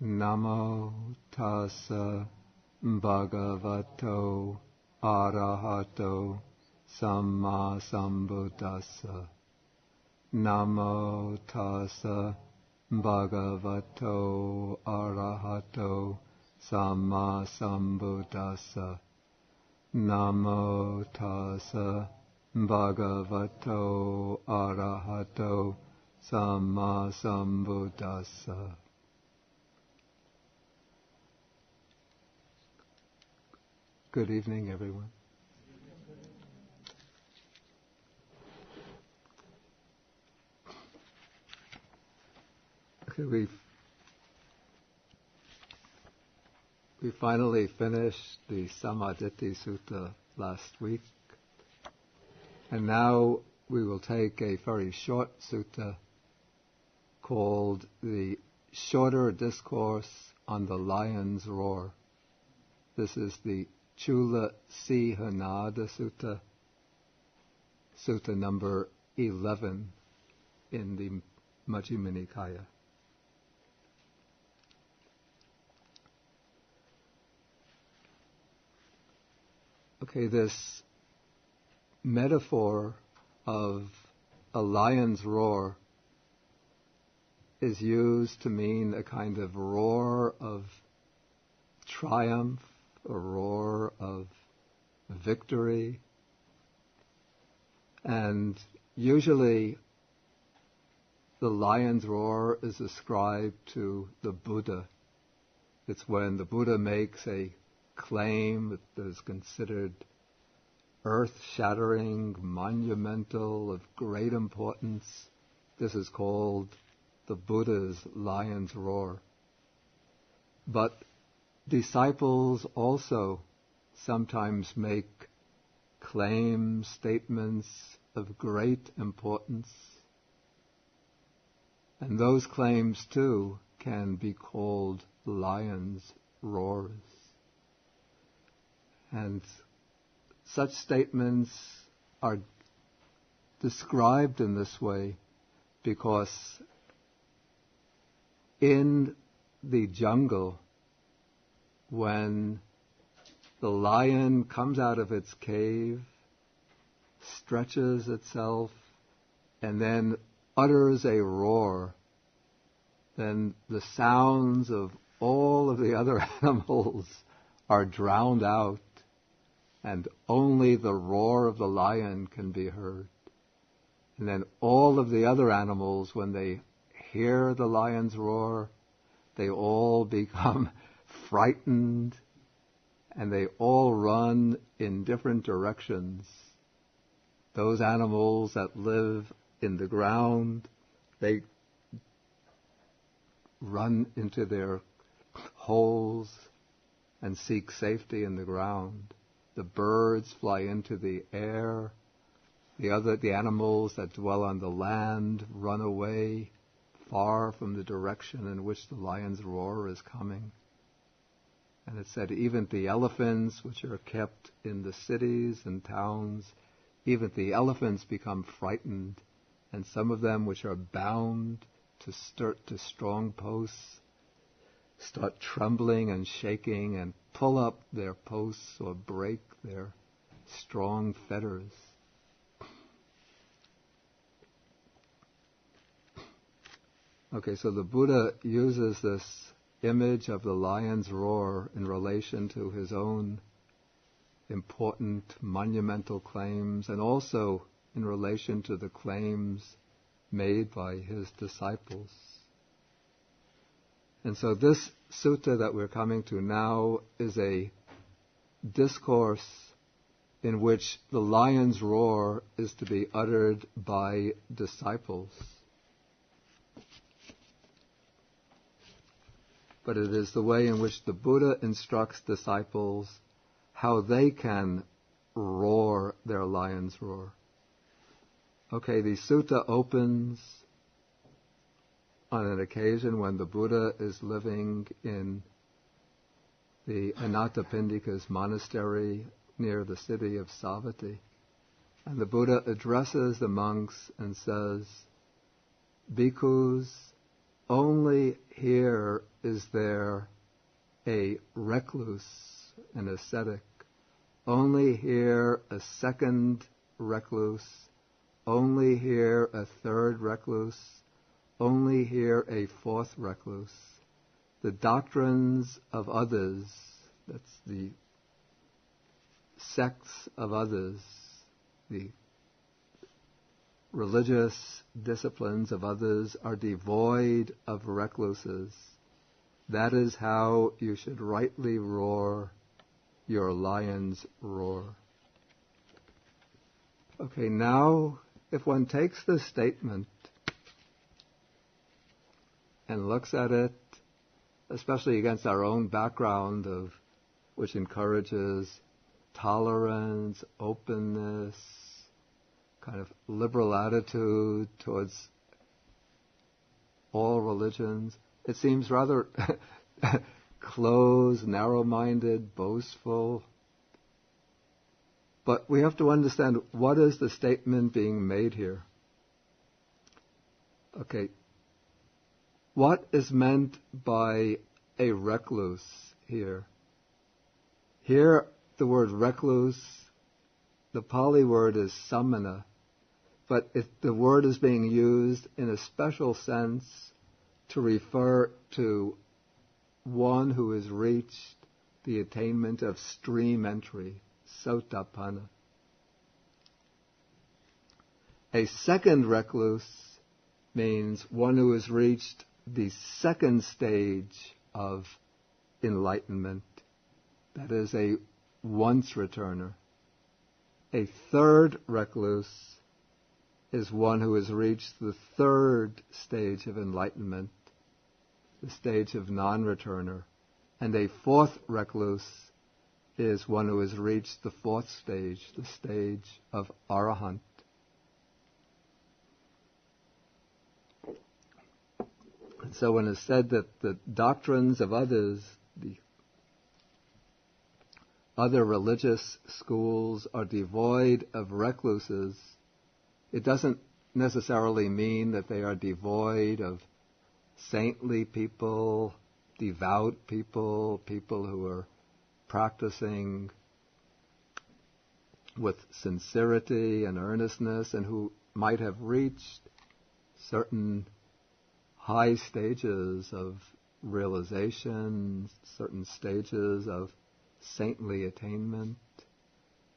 Namo tassa bhagavato arahato samma sambuddhassa. Namo tassa bhagavato arahato samma sambuddhassa. Namo tassa bhagavato arahato samma sambuddhassa. Good evening, everyone. Okay, we finally finished the Sammaditthi Sutta last week, and now we will take a very short sutta called the Shorter Discourse on the Lion's Roar. This is the Chula Sihanada Sutta, Sutta number 11 in the Majjhima Nikaya. Okay, this metaphor of a lion's roar is used to mean a kind of roar of triumph, a roar of victory. And usually the lion's roar is ascribed to the Buddha. It's when the Buddha makes a claim that is considered earth-shattering, monumental, of great importance. This is called the Buddha's lion's roar. But disciples also sometimes make claims, statements of great importance. And those claims too can be called lion's roars. And such statements are described in this way because in the jungle, when the lion comes out of its cave, stretches itself, and then utters a roar, then the sounds of all of the other animals are drowned out, and only the roar of the lion can be heard. And then all of the other animals, when they hear the lion's roar, they all become frightened, and they all run in different directions. Those animals that live in the ground, they run into their holes and seek safety in the ground. The birds fly into the air. The animals that dwell on the land run away far from the direction in which the lion's roar is coming. And it said even the elephants, which are kept in the cities and towns, even the elephants become frightened, and some of them which are bound to strong posts start trembling and shaking and pull up their posts or break their strong fetters. Okay, so the Buddha uses this image of the lion's roar in relation to his own important monumental claims, and also in relation to the claims made by his disciples. And so this sutta that we're coming to now is a discourse in which the lion's roar is to be uttered by disciples. But it is the way in which the Buddha instructs disciples how they can roar their lion's roar. Okay, the sutta opens on an occasion when the Buddha is living in the Anathapindika's monastery near the city of Savatthi. And the Buddha addresses the monks and says, "Bhikkhus, only here is there a recluse, an ascetic. Only here a second recluse. Only here a third recluse. Only here a fourth recluse. The doctrines of others, that's the sects of others, the religious disciplines of others are devoid of recluses. That is how you should rightly roar your lion's roar. Okay, now if one takes this statement and looks at it, especially against our own background of which encourages tolerance, openness, kind of liberal attitude towards all religions, it seems rather closed, narrow-minded, boastful. But we have to understand, what is the statement being made here? Okay, what is meant by a recluse here? Here, the word recluse, the Pali word is samana, but the word is being used in a special sense to refer to one who has reached the attainment of stream entry, sotapanna. A second recluse means one who has reached the second stage of enlightenment. That is a once returner. A third recluse is one who has reached the third stage of enlightenment, the stage of non-returner. And a fourth recluse is one who has reached the fourth stage, the stage of arahant. So when it's said that the doctrines of others, the other religious schools are devoid of recluses, it doesn't necessarily mean that they are devoid of saintly people, devout people, people who are practicing with sincerity and earnestness and who might have reached certain high stages of realization, certain stages of saintly attainment.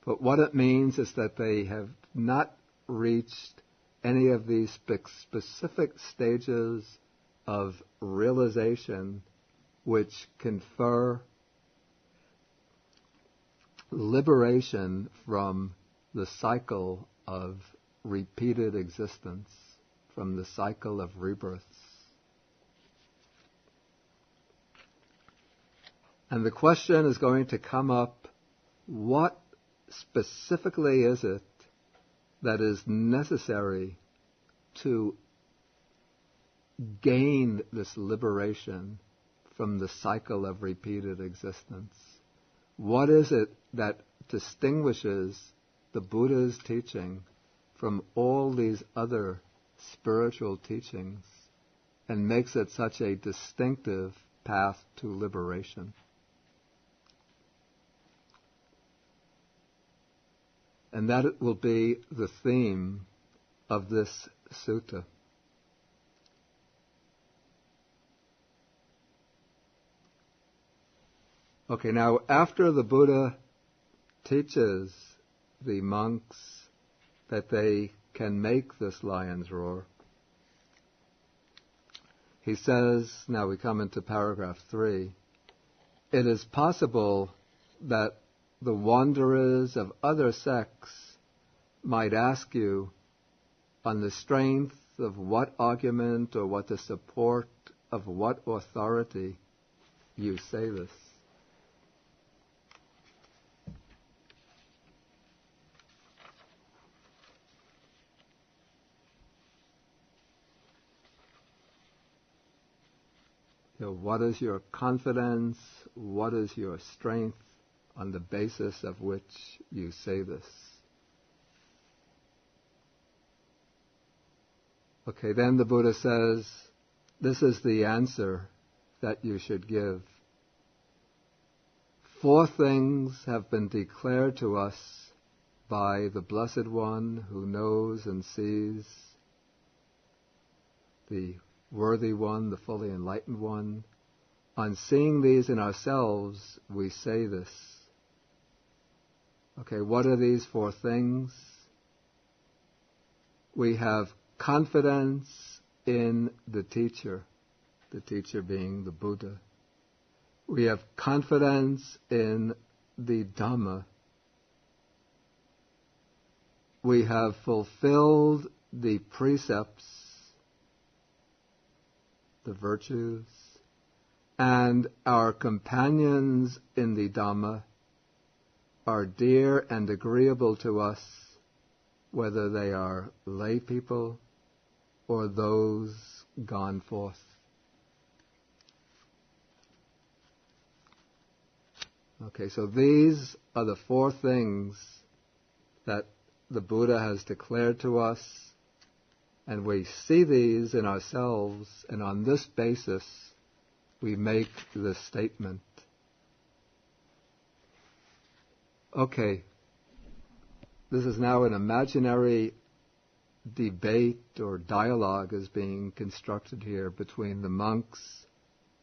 But what it means is that they have not reached any of these specific stages of realization which confer liberation from the cycle of repeated existence, from the cycle of rebirths. And the question is going to come up, what specifically is it that is necessary to gain this liberation from the cycle of repeated existence? What is it that distinguishes the Buddha's teaching from all these other spiritual teachings and makes it such a distinctive path to liberation? And that will be the theme of this sutta. Okay, now after the Buddha teaches the monks that they can make this lion's roar, he says, now we come into paragraph 3, it is possible that the wanderers of other sects might ask you, on the strength of what argument or what the support of what authority you say this. What is your confidence? What is your strength on the basis of which you say this? Okay, then the Buddha says, this is the answer that you should give. 4 things have been declared to us by the Blessed One who knows and sees, the worthy one, the fully enlightened one. On seeing these in ourselves, we say this. Okay, what are these 4 things? We have confidence in the teacher being the Buddha. We have confidence in the Dhamma. We have fulfilled the precepts, the virtues, and our companions in the Dhamma are dear and agreeable to us, whether they are lay people or those gone forth. Okay, so these are the 4 things that the Buddha has declared to us, and we see these in ourselves, and on this basis we make this statement. Okay, this is now an imaginary debate or dialogue is being constructed here between the monks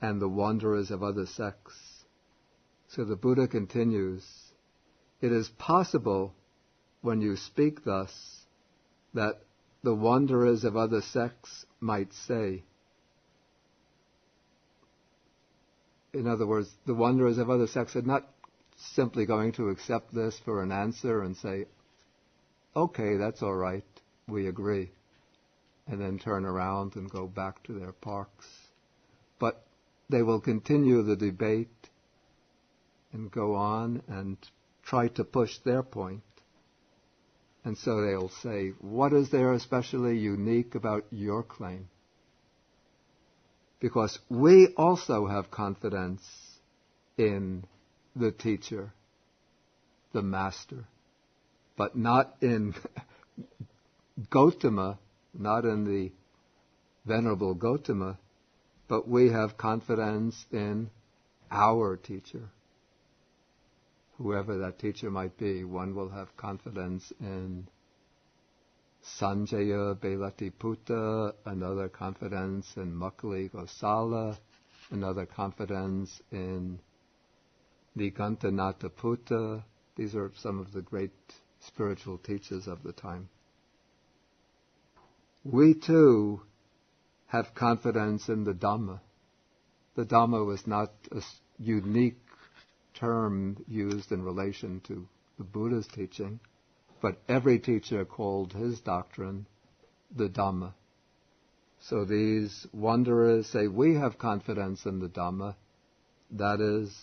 and the wanderers of other sects. So the Buddha continues, it is possible when you speak thus that the wanderers of other sects might say, in other words, the wanderers of other sects are not simply going to accept this for an answer and say, okay, that's all right, we agree, and then turn around and go back to their parks. But they will continue the debate and go on and try to push their point. And so they'll say, what is there especially unique about your claim? Because we also have confidence in the teacher, the master, but not in Gautama, not in the Venerable Gautama, but we have confidence in our teacher. Whoever that teacher might be, one will have confidence in Sanjaya Belatiputta, another confidence in Makali Gosala, another confidence in Nigantanataputta. These are some of the great spiritual teachers of the time. We too have confidence in the Dhamma. The Dhamma was not a unique term used in relation to the Buddha's teaching, but every teacher called his doctrine the Dhamma. So these wanderers say, we have confidence in the Dhamma, that is,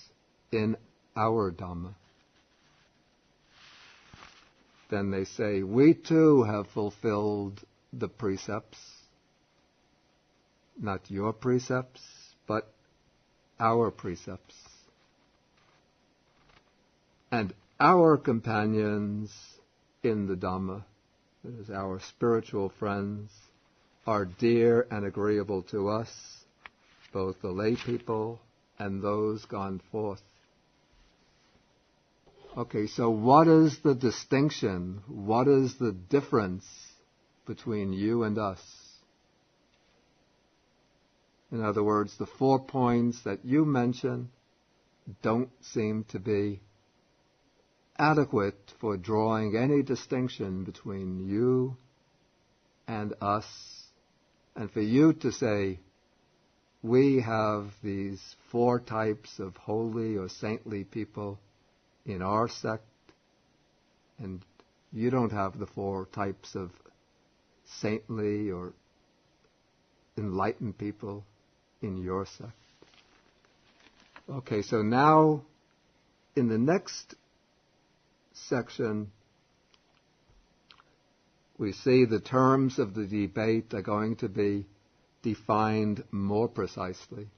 in our Dhamma. Then they say, we too have fulfilled the precepts, not your precepts, but our precepts. And our companions in the Dhamma, that is, our spiritual friends, are dear and agreeable to us, both the lay people and those gone forth. Okay, so what is the distinction? What is the difference between you and us? In other words, the 4 points that you mention don't seem to be adequate for drawing any distinction between you and us, and for you to say, we have these 4 types of holy or saintly people in our sect, and you don't have the 4 types of saintly or enlightened people in your sect. Okay, so now in the next section, we see the terms of the debate are going to be defined more precisely.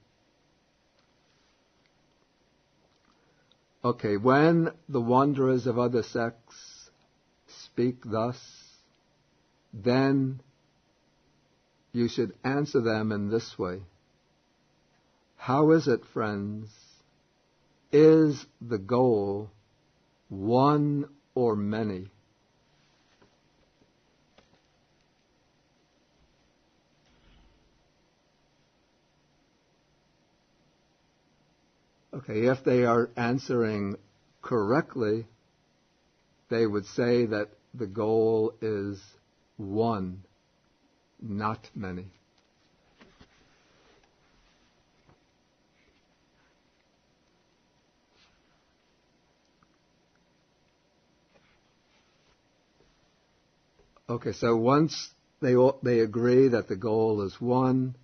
Okay, when the wanderers of other sects speak thus, then you should answer them in this way. How is it, friends? Is the goal one or many? Okay, if they are answering correctly, they would say that the goal is one, not many. Okay, so once they agree that the goal is one,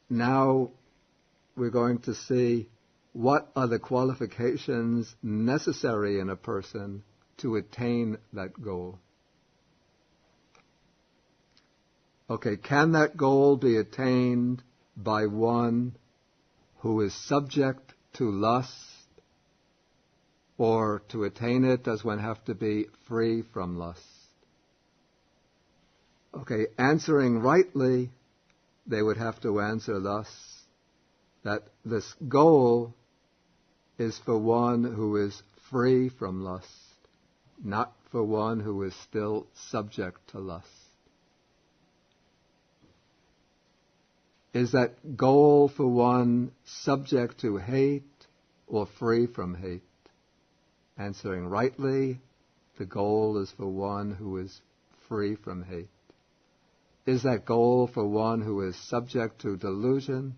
now we're going to see what are the qualifications necessary in a person to attain that goal. Okay, can that goal be attained by one who is subject to lust, or to attain it does one have to be free from lust? Okay, answering rightly, they would have to answer thus, that this goal is for one who is free from lust, not for one who is still subject to lust. Is that goal for one subject to hate or free from hate? Answering rightly, the goal is for one who is free from hate. Is that goal for one who is subject to delusion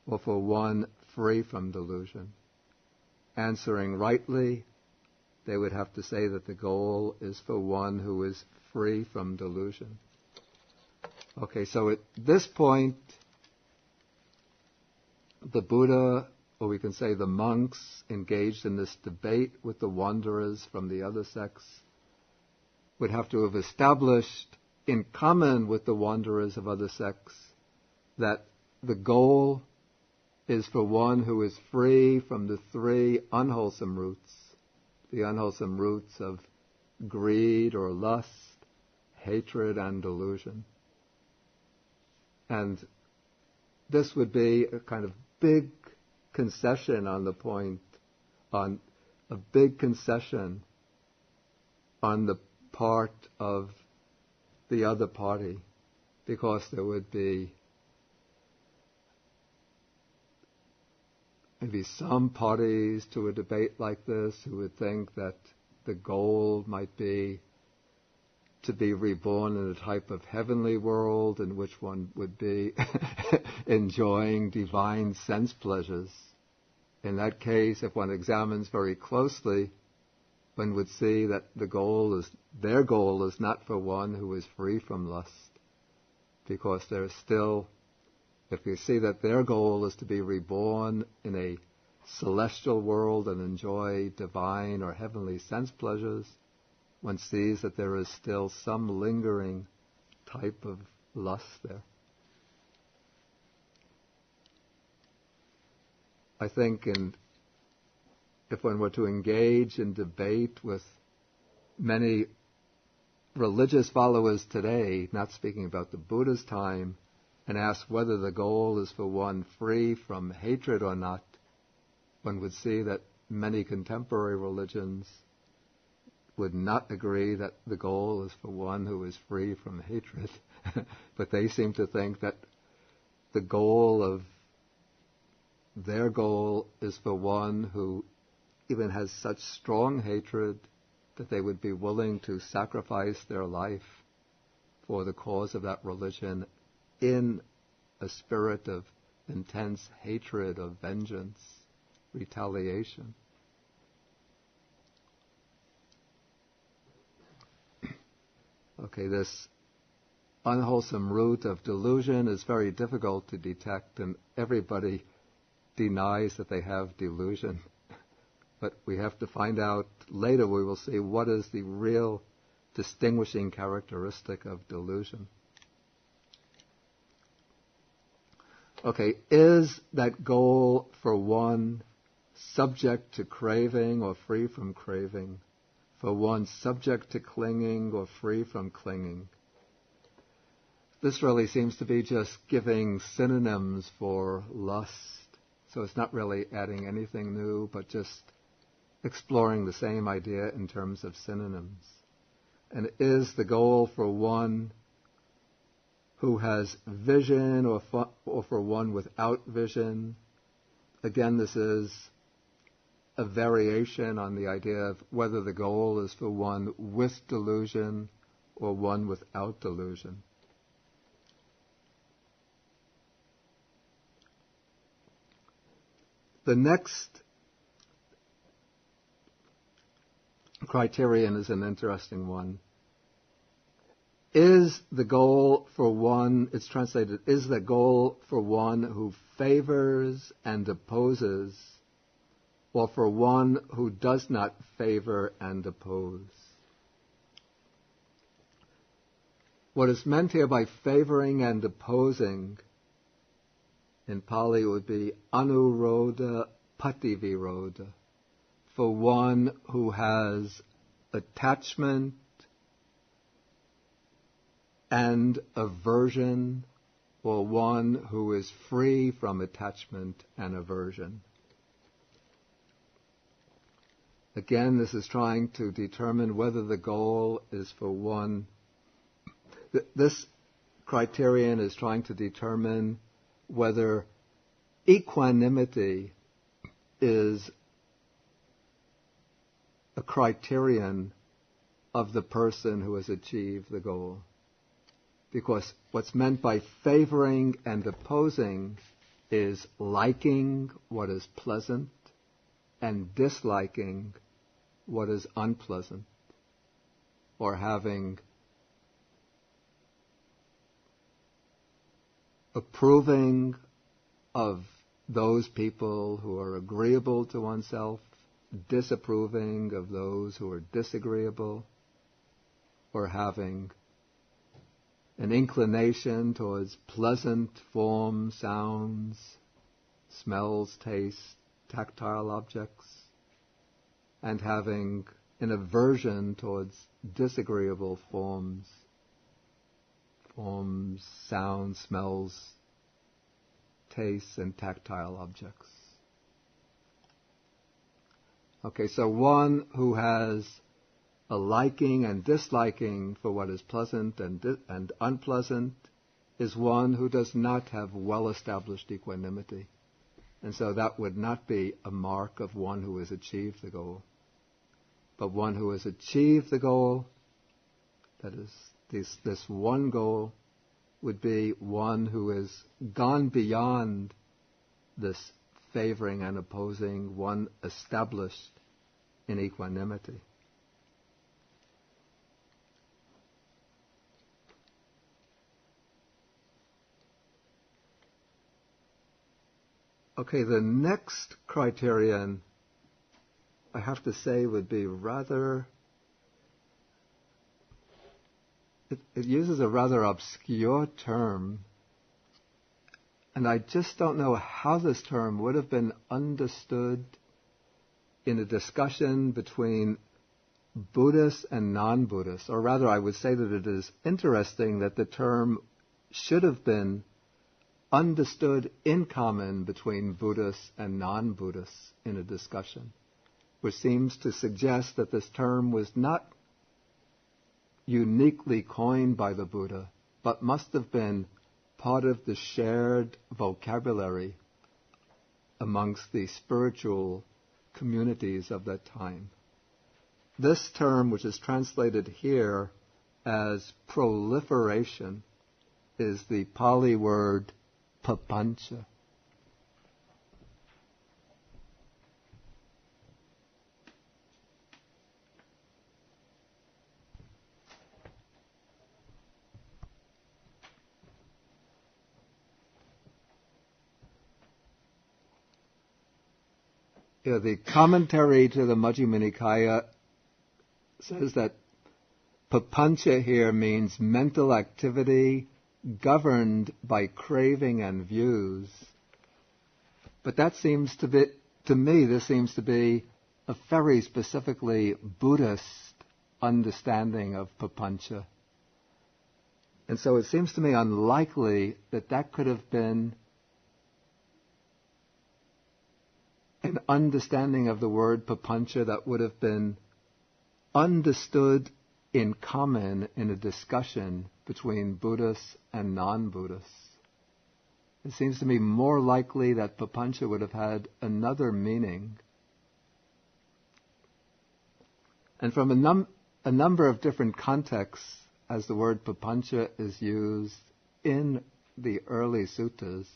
or for one free from delusion? Answering rightly, they would have to say that the goal is for one who is free from delusion. Okay, so at this point, the Buddha, or we can say the monks, engaged in this debate with the wanderers from the other sects, would have to have established in common with the wanderers of other sects that the goal is for one who is free from the three unwholesome roots, the unwholesome roots of greed or lust, hatred and delusion. And this would be a kind of big concession on the point, on a big concession on the part of the other party, because there would be maybe some parties to a debate like this who would think that the goal might be to be reborn in a type of heavenly world in which one would be enjoying divine sense pleasures. In that case, if one examines very closely, one would see that their goal is not for one who is free from lust, because there's still, if you see that their goal is to be reborn in a celestial world and enjoy divine or heavenly sense pleasures, one sees that there is still some lingering type of lust there. I think if one were to engage in debate with many religious followers today, not speaking about the Buddha's time, and ask whether the goal is for one free from hatred or not, one would see that many contemporary religions would not agree that the goal is for one who is free from hatred. But they seem to think that their goal is for one who even has such strong hatred that they would be willing to sacrifice their life for the cause of that religion in a spirit of intense hatred, of vengeance, retaliation. Okay, this unwholesome root of delusion is very difficult to detect, and everybody denies that they have delusion. But we have to find out later, we will see what is the real distinguishing characteristic of delusion. Okay, is that goal for one subject to craving or free from craving? For one subject to clinging or free from clinging? this really seems to be just giving synonyms for lust. So it's not really adding anything new, but just exploring the same idea in terms of synonyms. And is the goal for one who has vision or for one without vision? Again, this is a variation on the idea of whether the goal is for one with delusion or one without delusion. The next criterion is an interesting one. Is the goal for one, it's translated, is the goal for one who favors and opposes, or for one who does not favor and oppose? What is meant here by favoring and opposing, in Pali it would be anurodha pativirodha, for one who has attachment and aversion, or one who is free from attachment and aversion. Again, this is trying to determine whether the goal is for one. This criterion is trying to determine whether equanimity is a criterion of the person who has achieved the goal. Because what's meant by favoring and opposing is liking what is pleasant and disliking what is unpleasant, or having approving of those people who are agreeable to oneself, disapproving of those who are disagreeable, or having an inclination towards pleasant forms, sounds, smells, tastes, tactile objects, and having an aversion towards disagreeable forms, sounds, smells, tastes, and tactile objects. Okay, so one who has a liking and disliking for what is pleasant and unpleasant is one who does not have well-established equanimity. And so that would not be a mark of one who has achieved the goal. But one who has achieved the goal, that is, this one goal, would be one who has gone beyond this favoring and opposing, one established in equanimity. Okay, the next criterion, I have to say, would be rather... It uses a rather obscure term, and I just don't know how this term would have been understood in a discussion between Buddhists and non-Buddhists. Or rather, I would say that it is interesting that the term should have been understood in common between Buddhists and non-Buddhists in a discussion, which seems to suggest that this term was not uniquely coined by the Buddha, but must have been part of the shared vocabulary amongst the spiritual communities of that time. This term, which is translated here as proliferation, is the Pali word papancha. The commentary to the Majjhima Nikaya says that papancha here means mental activity governed by craving and views. But that seems to be, to me, this seems to be a very specifically Buddhist understanding of papancha. And so it seems to me unlikely that that could have been an understanding of the word papancha that would have been understood in common in a discussion between Buddhists and non-Buddhists. It seems to me more likely that papancha would have had another meaning. And from a number of different contexts, as the word papancha is used in the early suttas,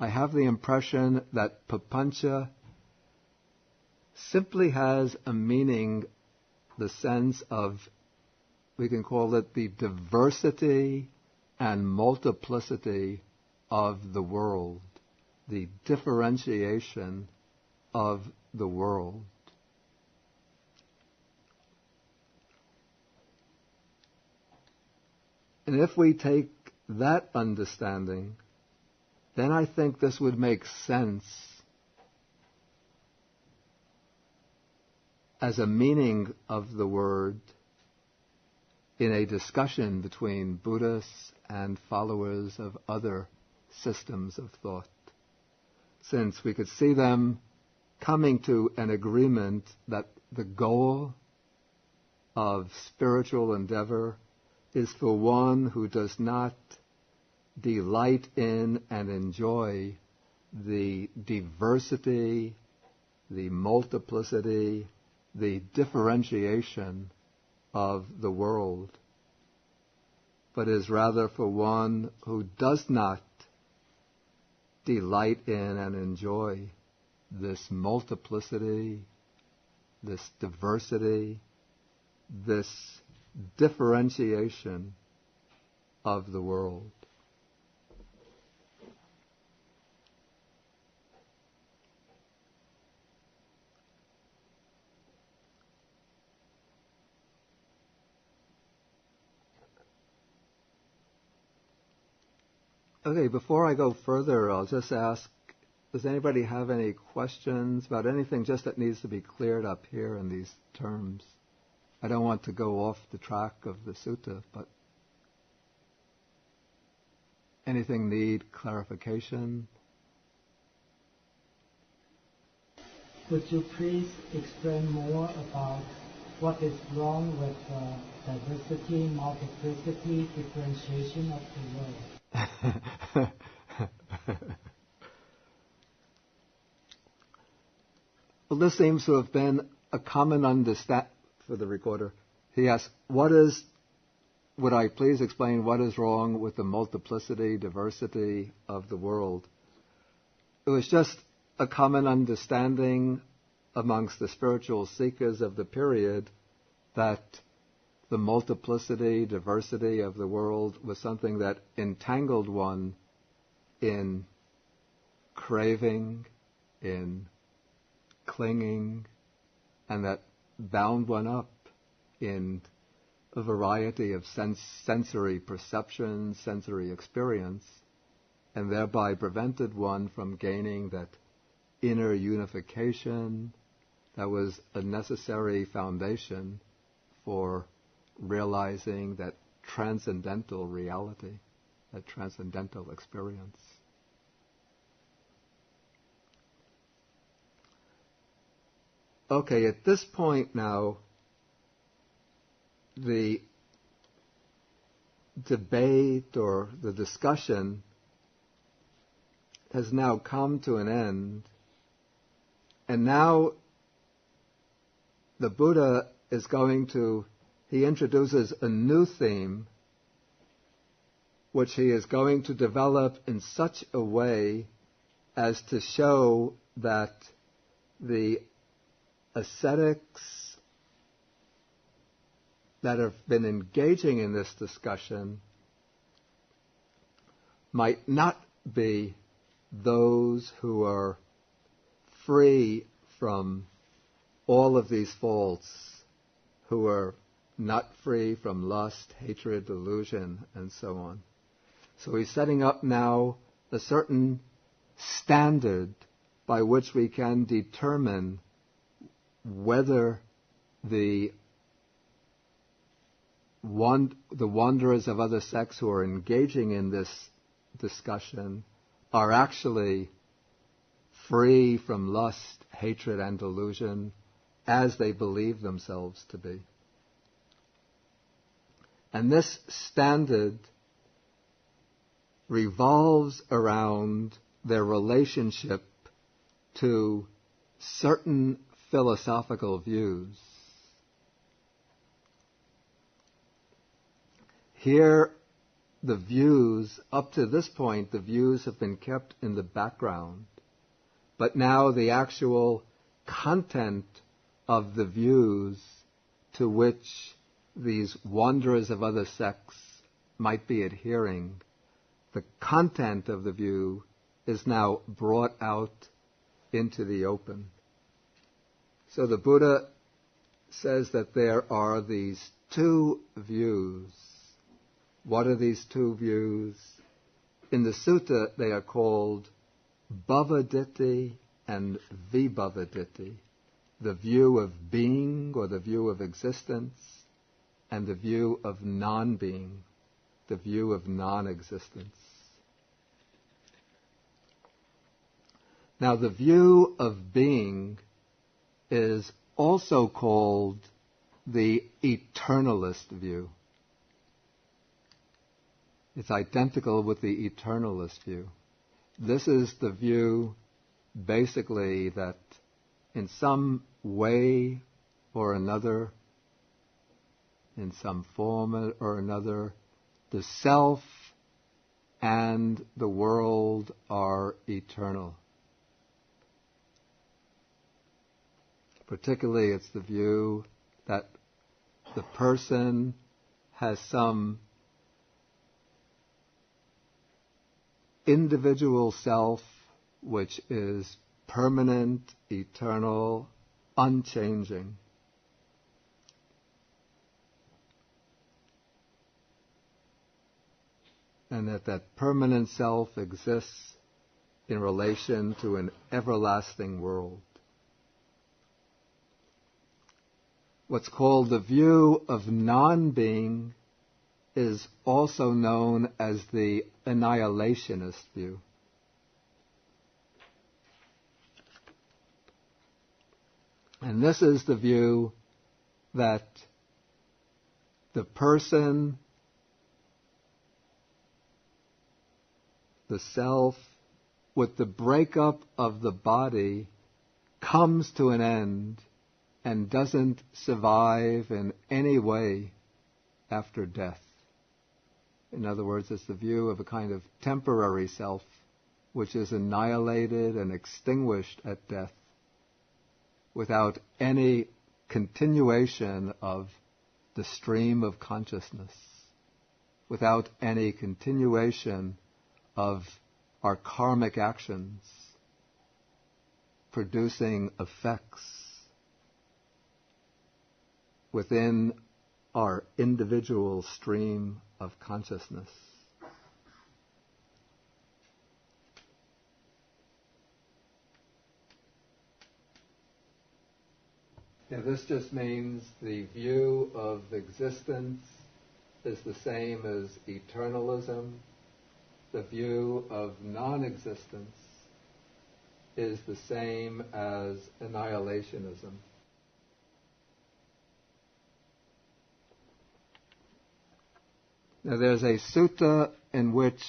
I have the impression that papancha simply has a meaning, the sense of, we can call it the diversity and multiplicity of the world, the differentiation of the world. And if we take that understanding, then I think this would make sense as a meaning of the word in a discussion between Buddhists and followers of other systems of thought, since we could see them coming to an agreement that the goal of spiritual endeavor is for one who does not delight in and enjoy the diversity, the multiplicity, the differentiation of the world, but is rather for one who does not delight in and enjoy this multiplicity, this diversity, this differentiation of the world. Okay, before I go further, I'll just ask, does anybody have any questions about anything just that needs to be cleared up here in these terms? I don't want to go off the track of the sutta, but anything need clarification? Could you please explain more about what is wrong with diversity, multiplicity, differentiation of the world? Well, this seems to have been a common understanding for the recorder. He asked, would I please explain what is wrong with the multiplicity, diversity of the world? It was just a common understanding amongst the spiritual seekers of the period that the multiplicity, diversity of the world was something that entangled one in craving, in clinging, and that bound one up in a variety of sensory perception, sensory experience, and thereby prevented one from gaining that inner unification that was a necessary foundation for realizing that transcendental reality, that transcendental experience. Okay, at this point now, the debate or the discussion has now come to an end, and now the Buddha is he introduces a new theme which he is going to develop in such a way as to show that the ascetics that have been engaging in this discussion might not be those who are free from all of these faults, who are not free from lust, hatred, delusion, and so on. So he's setting up now a certain standard by which we can determine whether the the wanderers of other sects who are engaging in this discussion are actually free from lust, hatred, and delusion as they believe themselves to be. And this standard revolves around their relationship to certain philosophical views. Here, the views, up to this point, the views have been kept in the background, but now the actual content of the views to which these wanderers of other sects might be adhering, the content of the view is now brought out into the open. So the Buddha says that there are these two views. What are these two views? In the sutta, they are called Bhavaditti and Vibhavaditti, the view of being or the view of existence, and the view of non-being, the view of non-existence. Now, the view of being is also called the eternalist view. It's identical with the eternalist view. This is the view, basically, that in some way or another, in some form or another, the self and the world are eternal. Particularly, it's the view that the person has some individual self which is permanent, eternal, unchanging. And that permanent self exists in relation to an everlasting world. What's called the view of non-being is also known as the annihilationist view. And this is the view that the person, the self, with the breakup of the body, comes to an end and doesn't survive in any way after death. In other words, it's the view of a kind of temporary self which is annihilated and extinguished at death without any continuation of the stream of consciousness, without any continuation of our karmic actions producing effects within our individual stream of consciousness. Now, this just means the view of existence is the same as eternalism. The view of non-existence is the same as annihilationism. Now, there's a sutta in which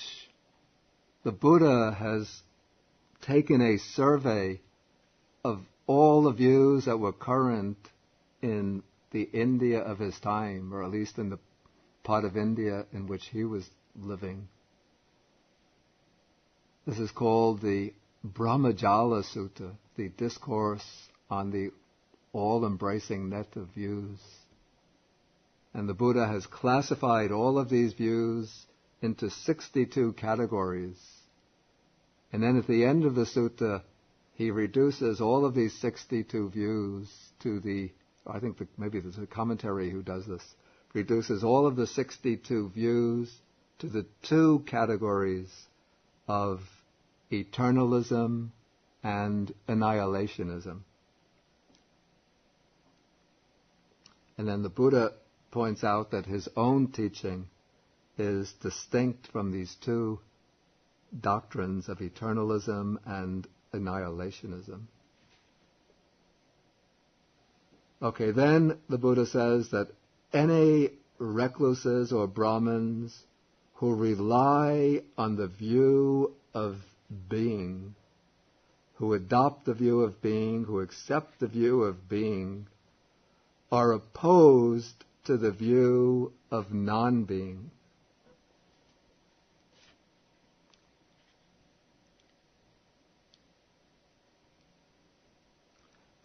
the Buddha has taken a survey of all the views that were current in the India of his time, or at least in the part of India in which he was living. This is called the Brahmajala Sutta, the discourse on the all-embracing net of views. And the Buddha has classified all of these views into 62 categories. And then at the end of the sutta, he reduces all of these 62 views to maybe there's a commentary who does this, reduces all of the 62 views to the two categories of eternalism and annihilationism. And then the Buddha points out that his own teaching is distinct from these two doctrines of eternalism and annihilationism. Okay, then the Buddha says that any recluses or Brahmins who rely on the view of being, who adopt the view of being, who accept the view of being, are opposed to the view of non-being.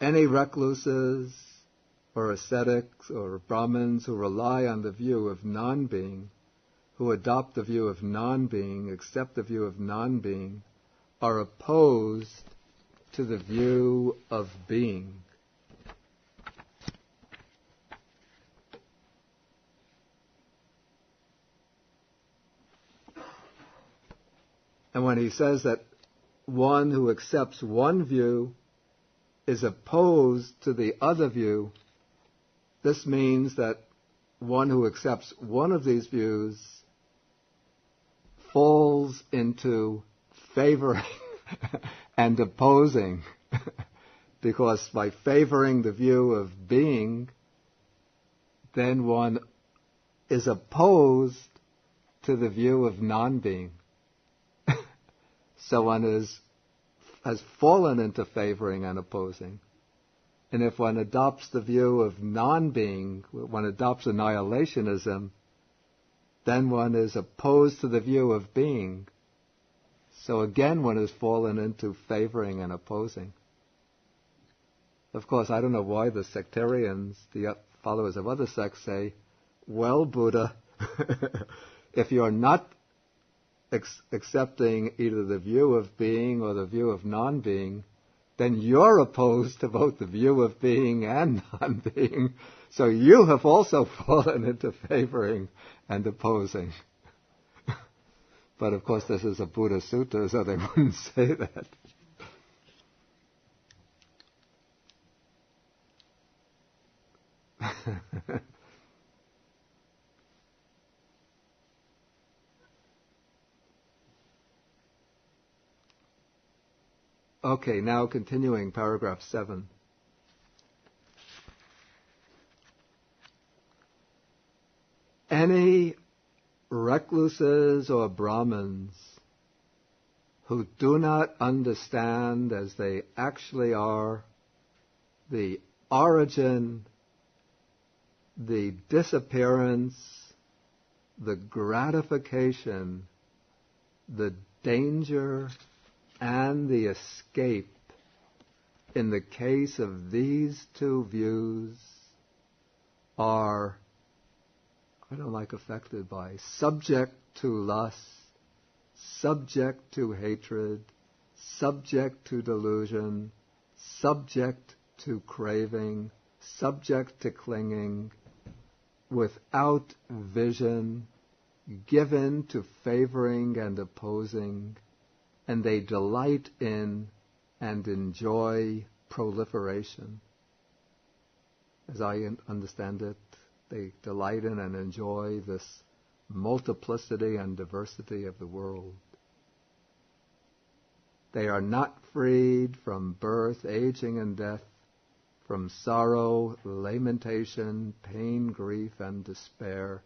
Any recluses or ascetics or Brahmins who rely on the view of non-being, who adopt the view of non-being, accept the view of non-being, are opposed to the view of being. And when he says that one who accepts one view is opposed to the other view, this means that one who accepts one of these views falls into favoring and opposing, because by favoring the view of being, then one is opposed to the view of non-being. So one has fallen into favoring and opposing. And if one adopts the view of non-being, one adopts annihilationism, then one is opposed to the view of being. So again, one has fallen into favoring and opposing. Of course, I don't know why the sectarians, the followers of other sects, say, well, Buddha, if you're not accepting either the view of being or the view of non-being, then you're opposed to both the view of being and non-being. So you have also fallen into favoring and opposing. But of course this is a Buddha sutta, so they wouldn't say that. Okay, now continuing, paragraph 7. Any recluses or Brahmins who do not understand as they actually are the origin, the disappearance, the gratification, the danger, and the escape in the case of these two views are, I don't like affected by, subject to lust, subject to hatred, subject to delusion, subject to craving, subject to clinging, without vision, given to favoring and opposing, and they delight in and enjoy proliferation. As I understand it, they delight in and enjoy this multiplicity and diversity of the world. They are not freed from birth, aging, and death, from sorrow, lamentation, pain, grief, and despair.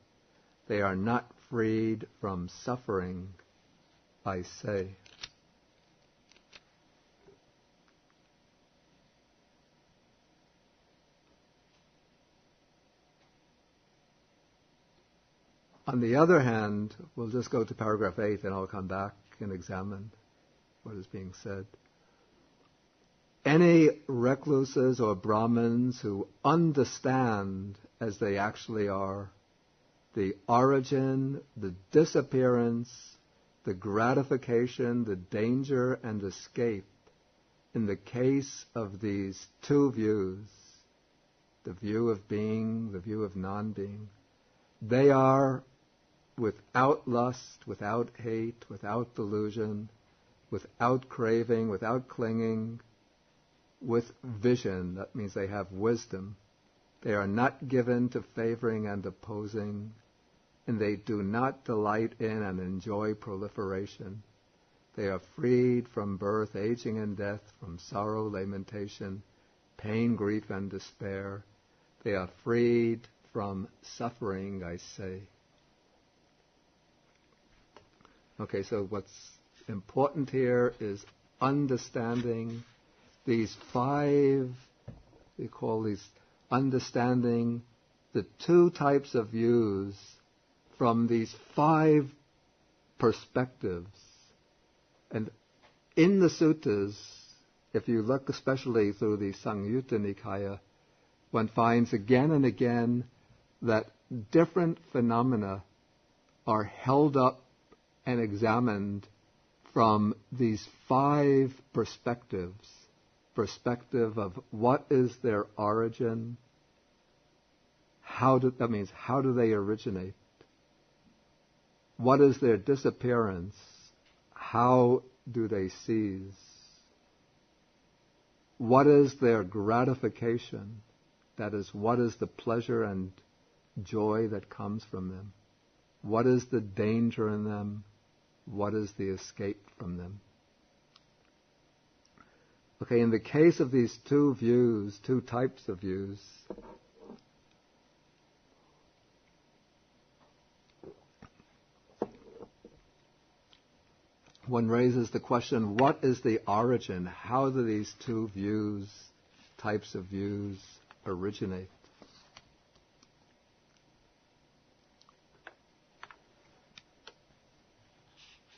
They are not freed from suffering, I say. On the other hand, we'll just go to paragraph 8 and I'll come back and examine what is being said. Any recluses or Brahmins who understand as they actually are the origin, the disappearance, the gratification, the danger and escape in the case of these two views, the view of being, the view of non-being, they are without lust, without hate, without delusion, without craving, without clinging, with vision. That means they have wisdom. They are not given to favoring and opposing, and they do not delight in and enjoy proliferation. They are freed from birth, aging, and death, from sorrow, lamentation, pain, grief, and despair. They are freed from suffering, I say. Okay, so what's important here is understanding these five, we call these understanding the two types of views from these five perspectives. And in the suttas, if you look especially through the Samyutta Nikaya, one finds again and again that different phenomena are held up and examined from these five perspectives. Perspective of what is their origin, how do they originate? What is their disappearance? How do they cease? What is their gratification? That is, what is the pleasure and joy that comes from them? What is the danger in them? What is the escape from them? Okay, in the case of these two views, two types of views, one raises the question, what is the origin? How do these two views, types of views, originate?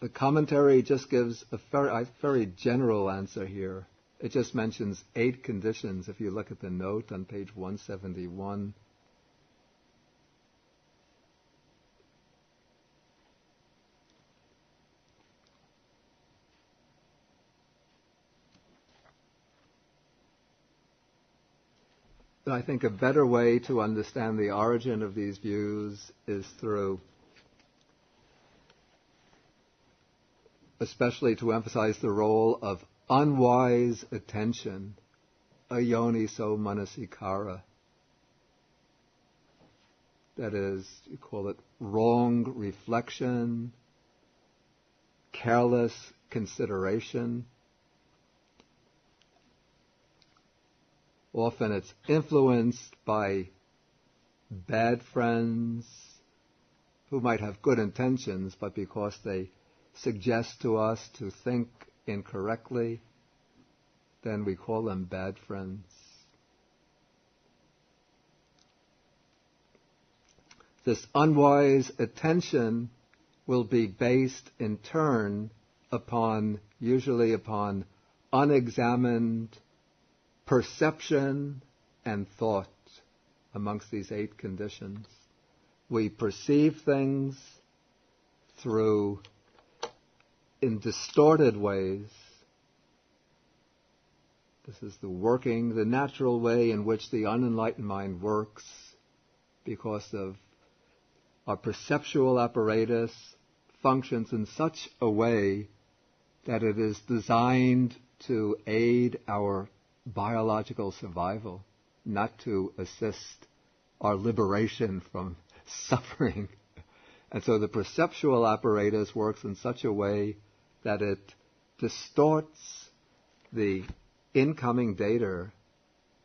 The commentary just gives a very general answer here. It just mentions 8 conditions. If you look at the note on page 171, but I think a better way to understand the origin of these views is through, especially to emphasize the role of unwise attention, ayoniso manasikara. That is, you call it wrong reflection, careless consideration. Often it's influenced by bad friends who might have good intentions, but because they suggest to us to think incorrectly, then we call them bad friends. This unwise attention will be based in turn usually upon unexamined perception and thought amongst these 8 conditions. We perceive things in distorted ways. This is the natural way in which the unenlightened mind works, because of our perceptual apparatus functions in such a way that it is designed to aid our biological survival, not to assist our liberation from suffering. And so the perceptual apparatus works in such a way that it distorts the incoming data,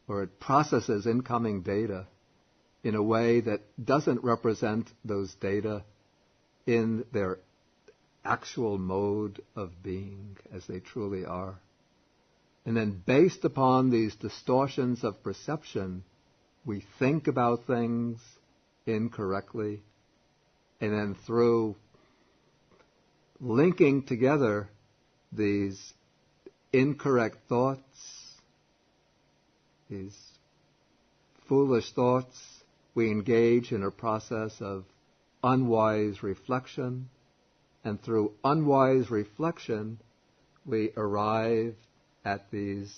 or it processes incoming data in a way that doesn't represent those data in their actual mode of being as they truly are. And then based upon these distortions of perception, we think about things incorrectly, and then through linking together these incorrect thoughts, these foolish thoughts, we engage in a process of unwise reflection, and through unwise reflection, we arrive at these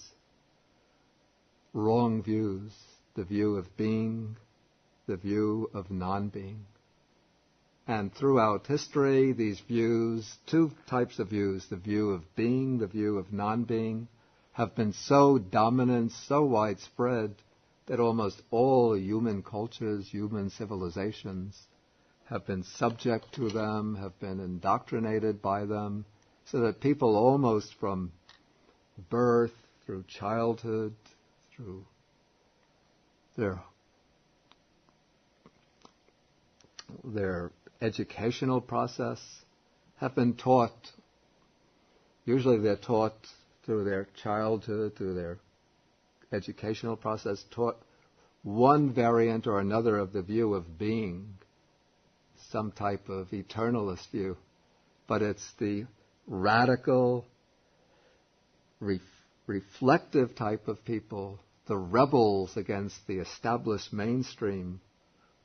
wrong views, the view of being, the view of non-being. And throughout history, these views, 2 types of views, the view of being, the view of non-being, have been so dominant, so widespread, that almost all human cultures, human civilizations have been subject to them, have been indoctrinated by them, so that people almost from birth, through childhood, through their educational process, have been taught. Usually they're taught through their childhood, through their educational process, taught one variant or another of the view of being, some type of eternalist view. But it's the radical, reflective type of people, the rebels against the established mainstream,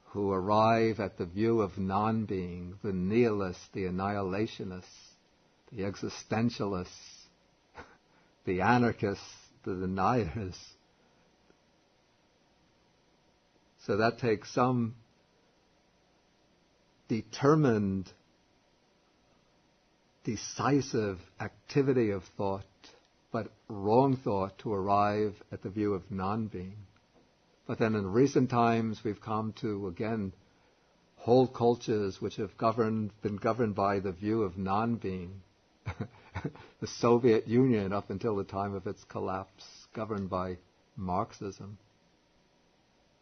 who arrive at the view of non-being, the nihilists, the annihilationists, the existentialists, the anarchists, the deniers. So that takes some determined, decisive activity of thought, but wrong thought, to arrive at the view of non-being. But then in recent times we've come to, again, whole cultures which have been governed by the view of non-being. The Soviet Union, up until the time of its collapse, governed by Marxism.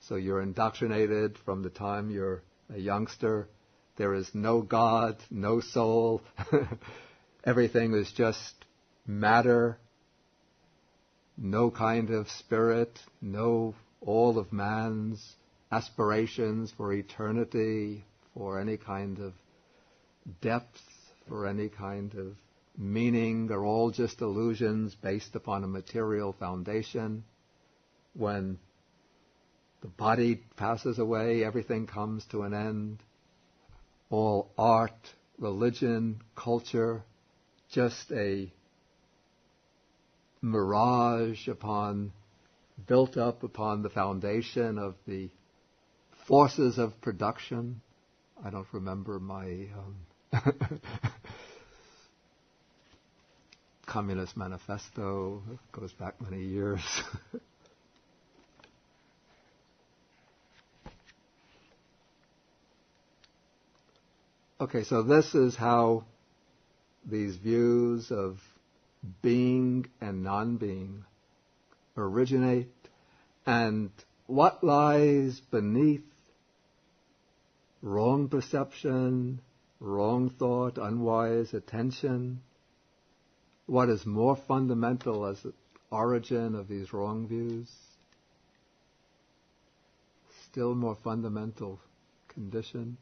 So you're indoctrinated from the time you're a youngster. There is no God, no soul. Everything is just matter, no kind of spirit, no all of man's aspirations for eternity, for any kind of depth, for any kind of meaning, are all just illusions based upon a material foundation. When the body passes away, everything comes to an end. All art, religion, culture, just a mirage built up upon the foundation of the forces of production. I don't remember my Communist Manifesto. It goes back many years. Okay, so this is how these views of being and non-being originate, and what lies beneath wrong perception, wrong thought, unwise attention, what is more fundamental as the origin of these wrong views, still more fundamental condition.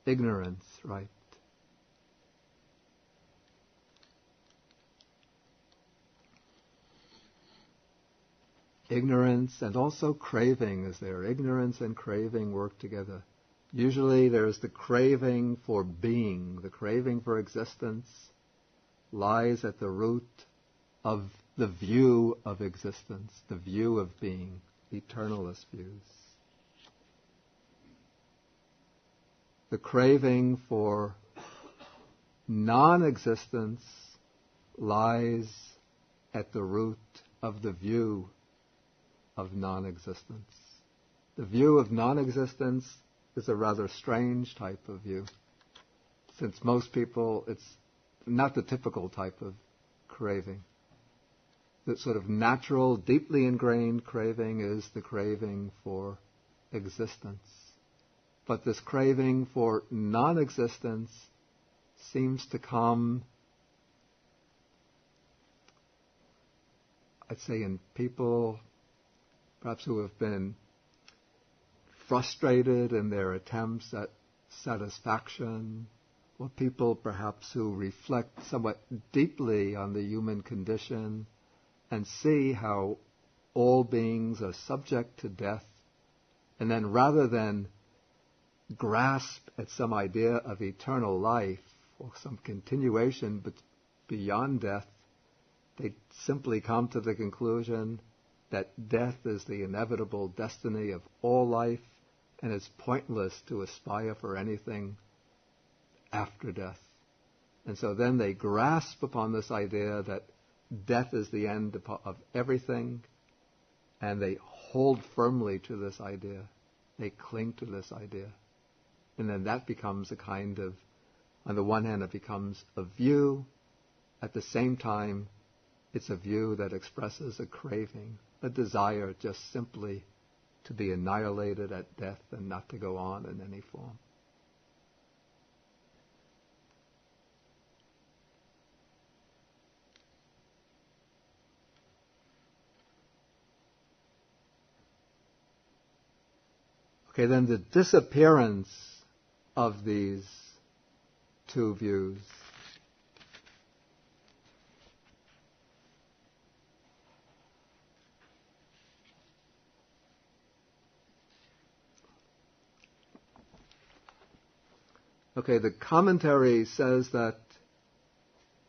Ignorance, right. Ignorance and also craving is there. Ignorance and craving work together. Usually there's the craving for being, the craving for existence lies at the root of the view of existence, the view of being, eternalist views. The craving for non-existence lies at the root of the view of non-existence. The view of non-existence is a rather strange type of view, since most people, it's not the typical type of craving. The sort of natural, deeply ingrained craving is the craving for existence. But this craving for non-existence seems to come, I'd say, in people perhaps who have been frustrated in their attempts at satisfaction, or people perhaps who reflect somewhat deeply on the human condition and see how all beings are subject to death, and then rather than grasp at some idea of eternal life or some continuation but beyond death, they simply come to the conclusion that death is the inevitable destiny of all life, and it's pointless to aspire for anything after death. And so then they grasp upon this idea that death is the end of everything, and they hold firmly to this idea. They cling to this idea. And then that becomes a kind of, on the one hand, it becomes a view. At the same time, it's a view that expresses a craving, a desire just simply to be annihilated at death and not to go on in any form. Okay, then the disappearance of these two views. Okay, the commentary says that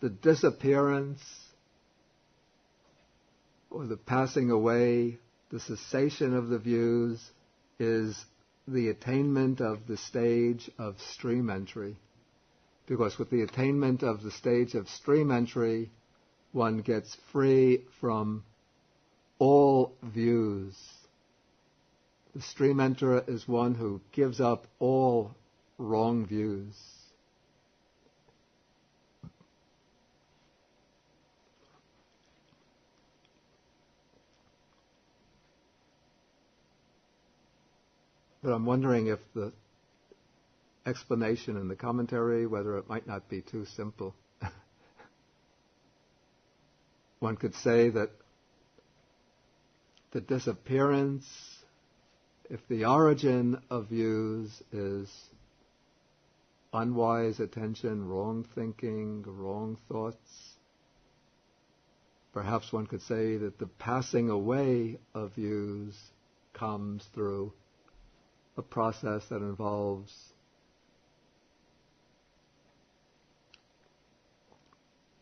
the disappearance or the passing away, the cessation of the views is the attainment of the stage of stream entry. Because with the attainment of the stage of stream entry, one gets free from all views. The stream enterer is one who gives up all wrong views. But I'm wondering if the explanation in the commentary, whether it might not be too simple. One could say that the disappearance, if the origin of views is unwise attention, wrong thinking, wrong thoughts, perhaps one could say that the passing away of views comes through a process that involves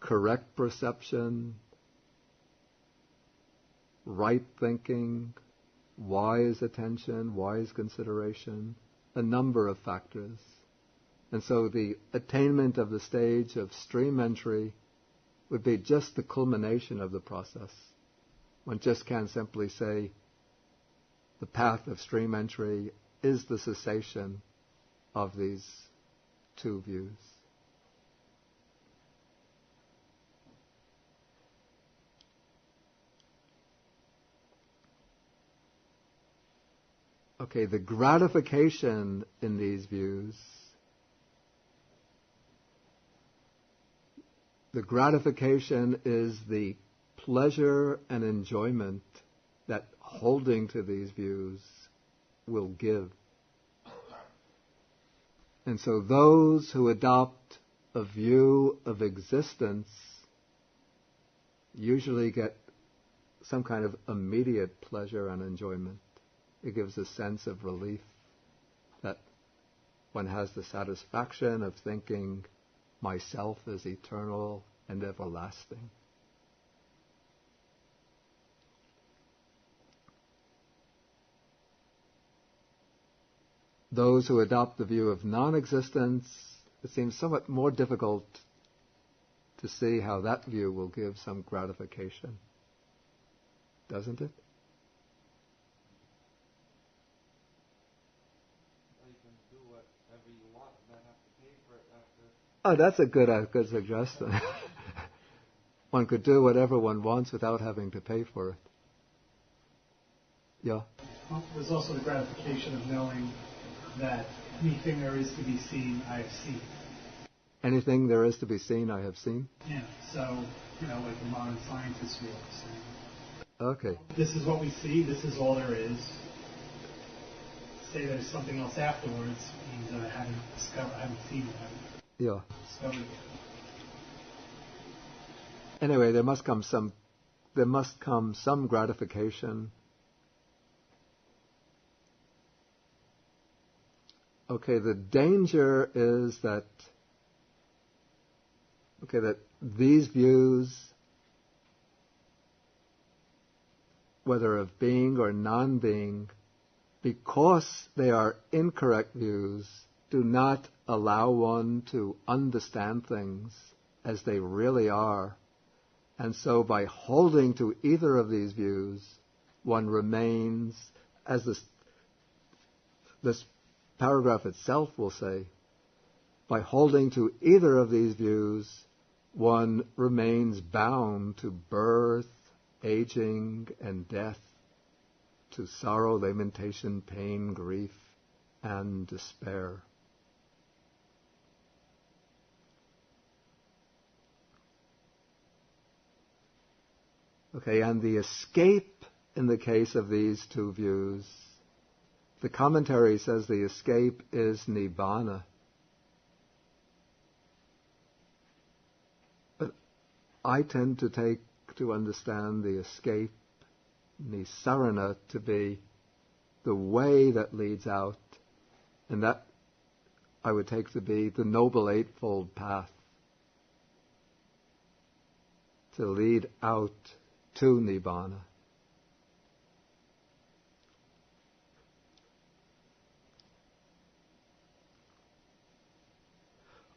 correct perception, right thinking, wise attention, wise consideration, a number of factors. And so the attainment of the stage of stream entry would be just the culmination of the process. One just can't simply say the path of stream entry is the cessation of these two views. Okay, the gratification in these views, the gratification is the pleasure and enjoyment that holding to these views will give. And so those who adopt a view of existence usually get some kind of immediate pleasure and enjoyment. It gives a sense of relief that one has the satisfaction of thinking myself is eternal and everlasting. Those who adopt the view of non-existence, it seems somewhat more difficult to see how that view will give some gratification. Doesn't it? You can do whatever you want and not have to pay for it after. Oh, that's a good suggestion. One could do whatever one wants without having to pay for it. Yeah? Well, there's also the gratification of knowing that anything there is to be seen, I have seen. Anything there is to be seen, I have seen? Yeah, so, like the modern scientists feel. Okay. This is what we see, this is all there is. Say there's something else afterwards means that I haven't seen it, I haven't Yeah. discovered it. Anyway, there must come some gratification. Okay, the danger is that these views, whether of being or non-being, because they are incorrect views, do not allow one to understand things as they really are, And so by holding to either of these views, one remains, as this paragraph itself will say, by holding to either of these views, one remains bound to birth, aging, and death, to sorrow, lamentation, pain, grief, and despair. Okay, and the escape in the case of these two views, the commentary says the escape is nibbana. But I tend to understand the escape, nisarana, to be the way that leads out, and that I would take to be the Noble Eightfold Path, to lead out to nibbana.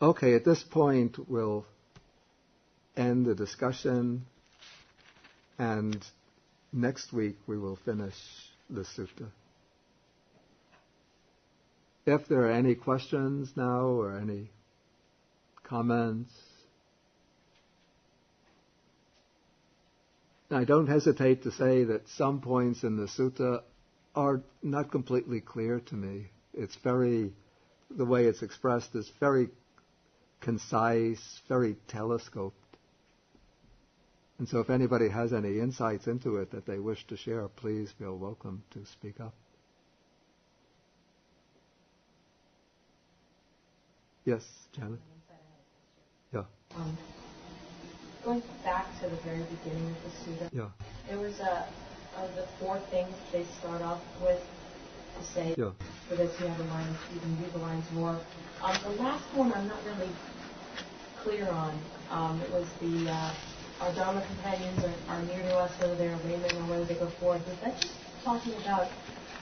Okay, at this point we'll end the discussion, and next week we will finish the sutta. If there are any questions now or any comments, I don't hesitate to say that some points in the sutta are not completely clear to me. The way it's expressed is very concise, very telescoped. And so if anybody has any insights into it that they wish to share, please feel welcome to speak up. Yes, Janet? Yeah. Going back to the very beginning of the sutta, Yeah. there was the four things they start off with to say, Yeah. for this you can read the lines more. The last one I'm not really clear on. It was our Dharma companions are near to us, whether they're laymen or whether they go forth. Is that just talking about,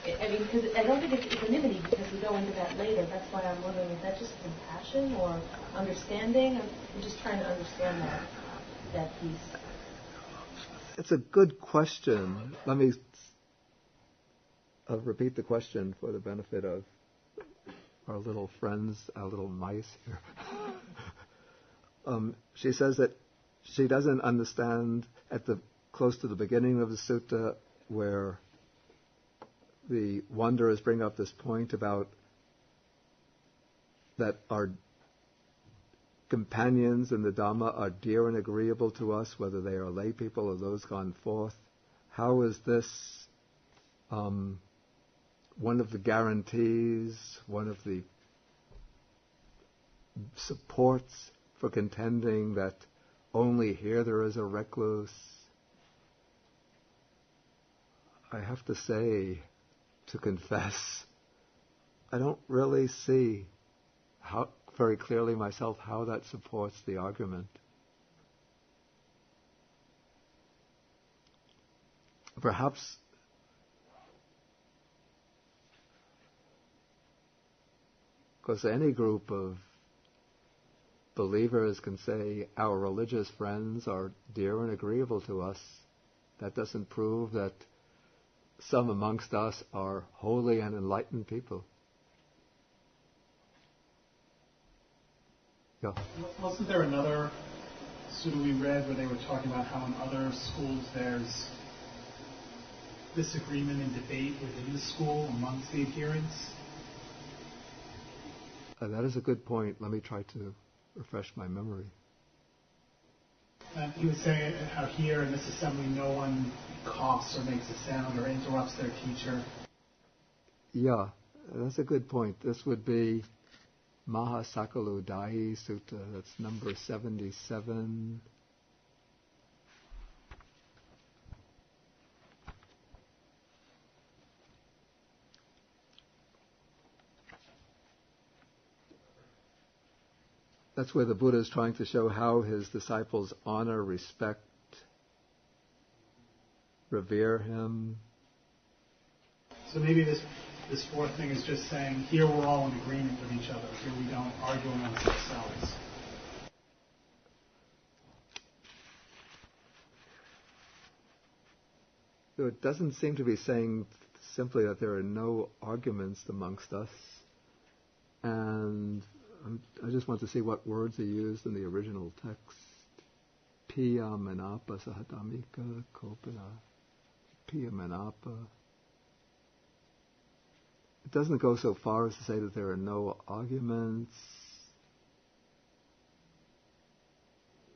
because I don't think it's equanimity, because we go into that later. That's why I'm wondering, is that just compassion or understanding? I'm just trying to understand that piece. It's a good question. Let me repeat the question for the benefit of our little friends, our little mice here. She says that she doesn't understand close to the beginning of the sutta where the wanderers bring up this point about that our companions in the Dhamma are dear and agreeable to us, whether they are lay people or those gone forth. How is this one of the guarantees, one of the supports for contending that only here there is a recluse? I have to say, to confess, I don't really see very clearly myself how that supports the argument. Perhaps because any group of believers can say our religious friends are dear and agreeable to us, that doesn't prove that some amongst us are holy and enlightened people. Yeah. Wasn't there another sutta we read where they were talking about how in other schools there's disagreement and debate within the school amongst the adherents? That is a good point. Let me try to refresh my memory. He was saying how here in this assembly no one coughs or makes a sound or interrupts their teacher. Yeah, that's a good point. This would be Mahasakalu Dahi Sutta. That's number 77. That's where the Buddha is trying to show how his disciples honor, respect, revere him. So maybe this fourth thing is just saying, here we're all in agreement with each other. Here we don't argue amongst ourselves. So it doesn't seem to be saying simply that there are no arguments amongst us. And I just want to see what words are used in the original text. Piya manapa sahadamika kopana. Piya manapa. It doesn't go so far as to say that there are no arguments.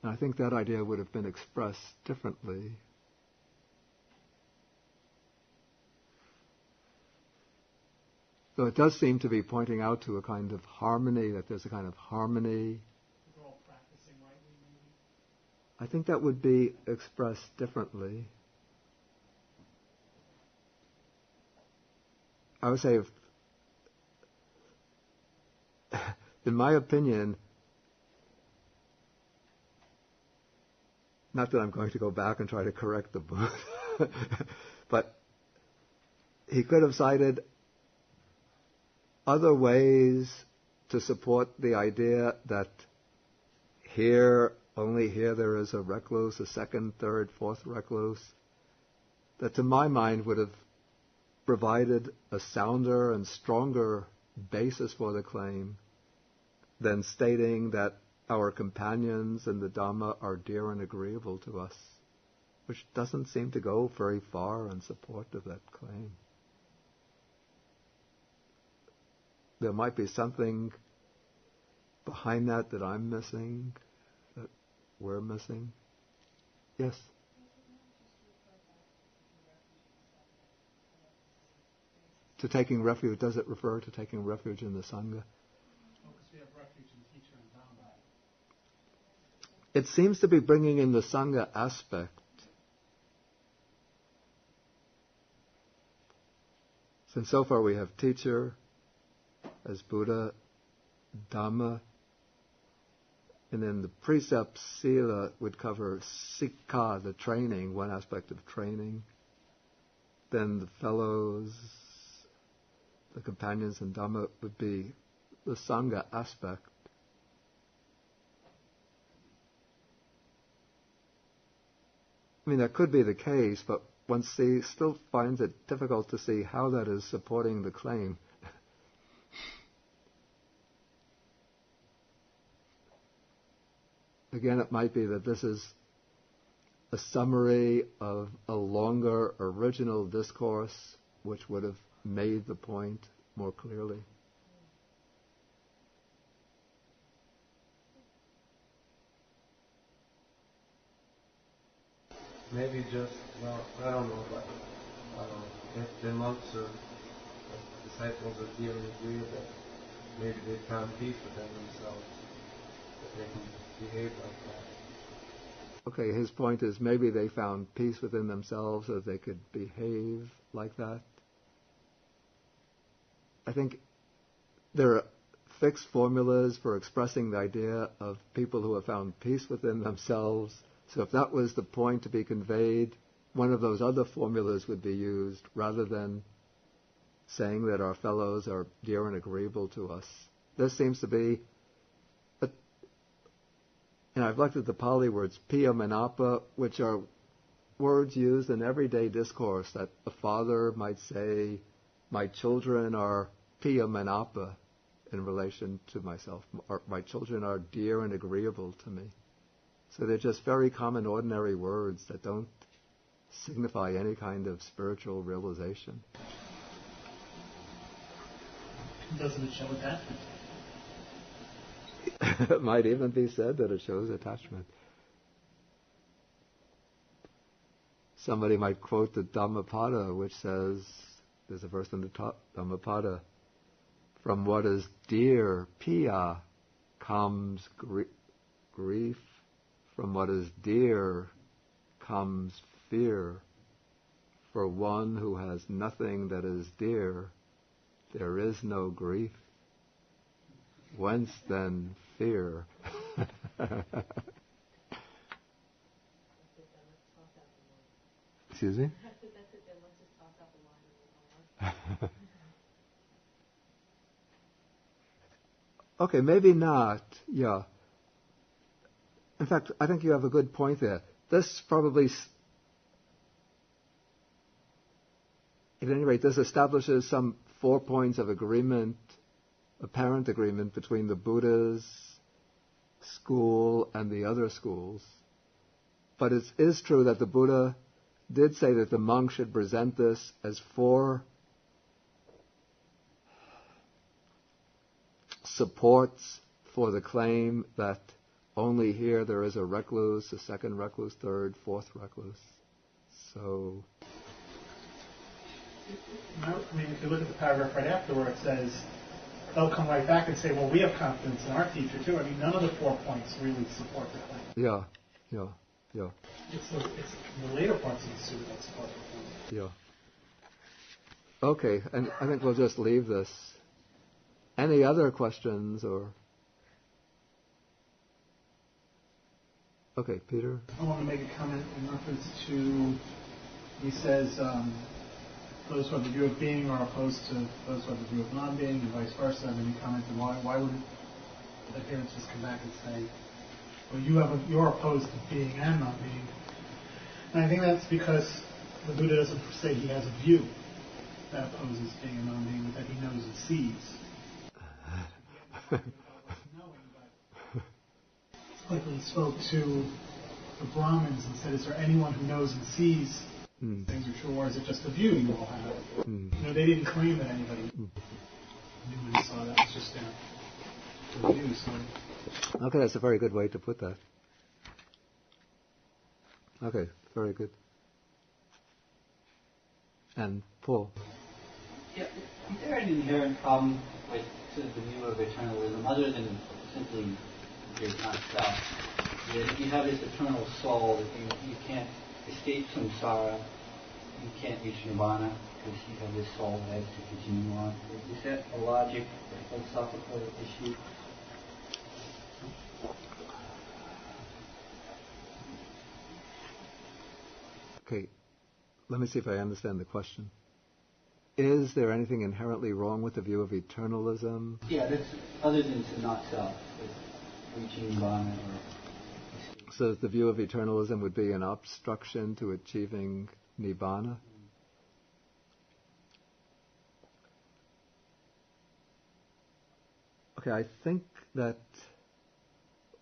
And I think that idea would have been expressed differently. So it does seem to be pointing out to a kind of harmony, that there's a kind of harmony. We're all practicing rightly, maybe. I think that would be expressed differently. I would say, in my opinion, not that I'm going to go back and try to correct the book, but he could have cited other ways to support the idea that only here there is a recluse, a second, third, fourth recluse, that to my mind would have provided a sounder and stronger basis for the claim than stating that our companions in the Dhamma are dear and agreeable to us, which doesn't seem to go very far in support of that claim. There might be something behind that I'm missing, that we're missing. Yes? To taking refuge, does it refer to taking refuge in the Sangha? Oh, because we have refuge in teacher and Dhamma. It seems to be bringing in the Sangha aspect. Since so far we have teacher as Buddha, Dhamma, and then the precepts, Sila, would cover Sikha, the training, one aspect of training. Then the fellows, the companions in Dhamma would be the Sangha aspect. I mean, that could be the case, but one still finds it difficult to see how that is supporting the claim. Again, it might be that this is a summary of a longer original discourse which would have made the point more clearly. Maybe just, well, I don't know, but if the monks or the disciples are dealing agreeable, maybe they found peace within themselves, that they can behave like that. Okay, his point is maybe they found peace within themselves so they could behave like that. I think there are fixed formulas for expressing the idea of people who have found peace within themselves. So if that was the point to be conveyed, one of those other formulas would be used rather than saying that our fellows are dear and agreeable to us. There seems to be, and I've looked at the Pali words, piya manapa, which are words used in everyday discourse, that a father might say, my children are piya manapa in relation to myself, or my children are dear and agreeable to me. So they're just very common, ordinary words that don't signify any kind of spiritual realization. Doesn't it show attachment? It might even be said that it shows attachment. Somebody might quote the Dhammapada, which says, there's a verse in the Dhammapada, from what is dear, piya, comes grief. From what is dear comes fear. For one who has nothing that is dear, there is no grief. Whence then fear? Excuse me? Okay, maybe not. Yeah. In fact, I think you have a good point there. This probably at any rate, this establishes some 4 points of agreement, apparent agreement between the Buddha's school and the other schools. But it is true that the Buddha did say that the monk should present this as 4 supports for the claim that only here there is a recluse, a second recluse, third, fourth recluse. So, I mean, if you look at the paragraph right after where it says, they'll come right back and say, well, we have confidence in our teacher too. I mean, none of the 4 points really support the claim. yeah. It's the later parts of the sutta that support the claim. Yeah. Okay, and I think we'll just leave this. Any other questions or? Okay, Peter. I want to make a comment in reference to, he says, those who have the view of being are opposed to those who have the view of non-being, and vice versa. And then he commented, why would the adherents just come back and say, well, you're opposed to being and not being? And I think that's because the Buddha doesn't say he has a view that opposes being and non-being, but that he knows and sees. It's like when he spoke to the Brahmins and said, is there anyone who knows and sees things are true, or is it just a view you all have? You know, they didn't claim that anybody knew and saw that. It's just their view. So. Okay, that's a very good way to put that. Okay, very good. And Paul? Yeah, is there an inherent problem with sort of the view of eternalism, other than simply there's not self? That if you have this eternal soul, that you can't escape samsara, you can't reach nirvana because you have this soul that has to continue on. Is that a logic, a philosophical issue? Okay, let me see if I understand the question. Is there anything inherently wrong with the view of eternalism? Yeah, that's other than to not self, reaching nirvana or... So the view of eternalism would be an obstruction to achieving nibbana? Okay, I think that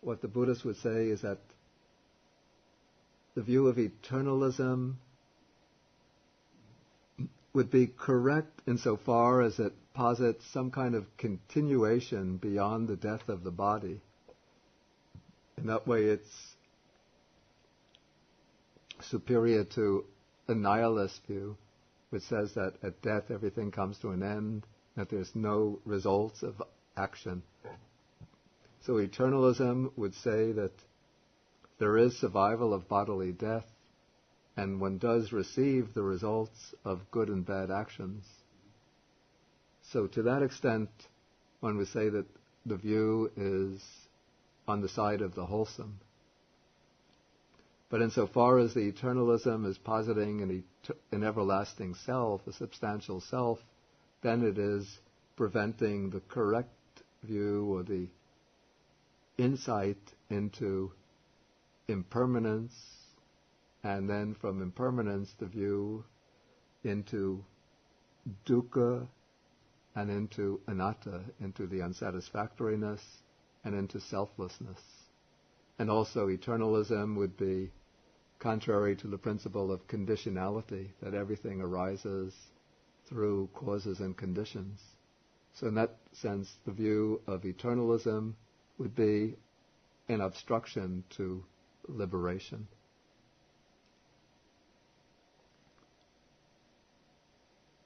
what the Buddhists would say is that the view of eternalism would be correct insofar as it posits some kind of continuation beyond the death of the body. In that way it's superior to a nihilist view, which says that at death everything comes to an end, that there's no results of action. So eternalism would say that there is survival of bodily death, and one does receive the results of good and bad actions. So to that extent, one would say that the view is on the side of the wholesome. But insofar as the eternalism is positing an everlasting self, a substantial self, then it is preventing the correct view or the insight into impermanence, and then from impermanence the view into dukkha and into anatta, into the unsatisfactoriness and into selflessness. And also eternalism would be contrary to the principle of conditionality, that everything arises through causes and conditions. So in that sense, the view of eternalism would be an obstruction to liberation.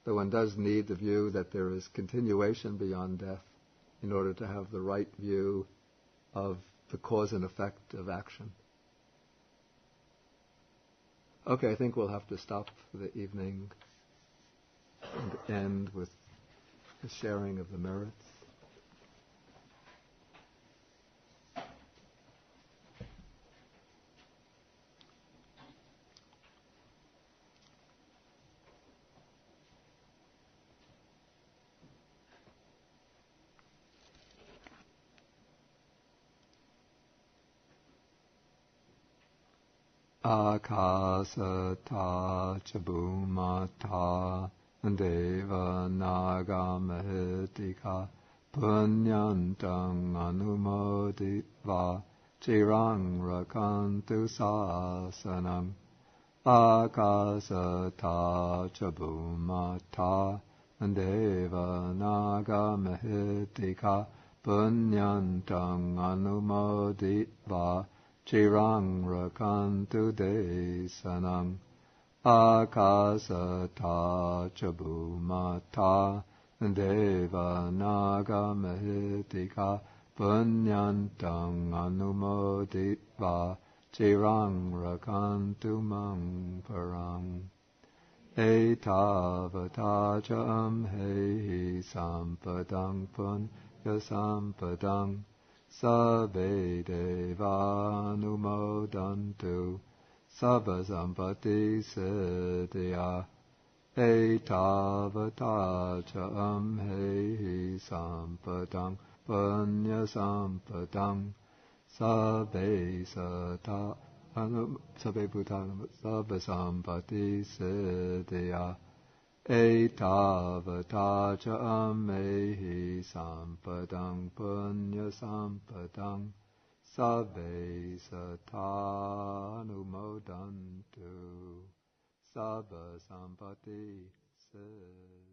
Though one does need the view that there is continuation beyond death in order to have the right view of the cause and effect of action. Okay, I think we'll have to stop for the evening and end with the sharing of the merits. Akasata chabumata Deva Naga Mahitika Punyantang Anumoditva Chirang Rakantu Sasanam Akasata Chabumata Deva Naga Mahitika Punyantang Anumoditva Chirang Rakantu Desanam Akasata Chabumata Deva Naga Mahitika Punyantang Anumoditva Chirang Rakantu Mang Parang Etavata Cham Hehi Sampadang Punya Sampadang Sabe Devanumodantu Sabba Sampati Siddhya Etavata Cham Hehi Sampadang Punya Sampadang Sabbe Sata Sabbe Bhutanam Sabba Sampati Siddhya Etavata Cham Hehi Sampadang Punya Sampadang Sabbe Satanumodantu Sabba Sampati Siddhya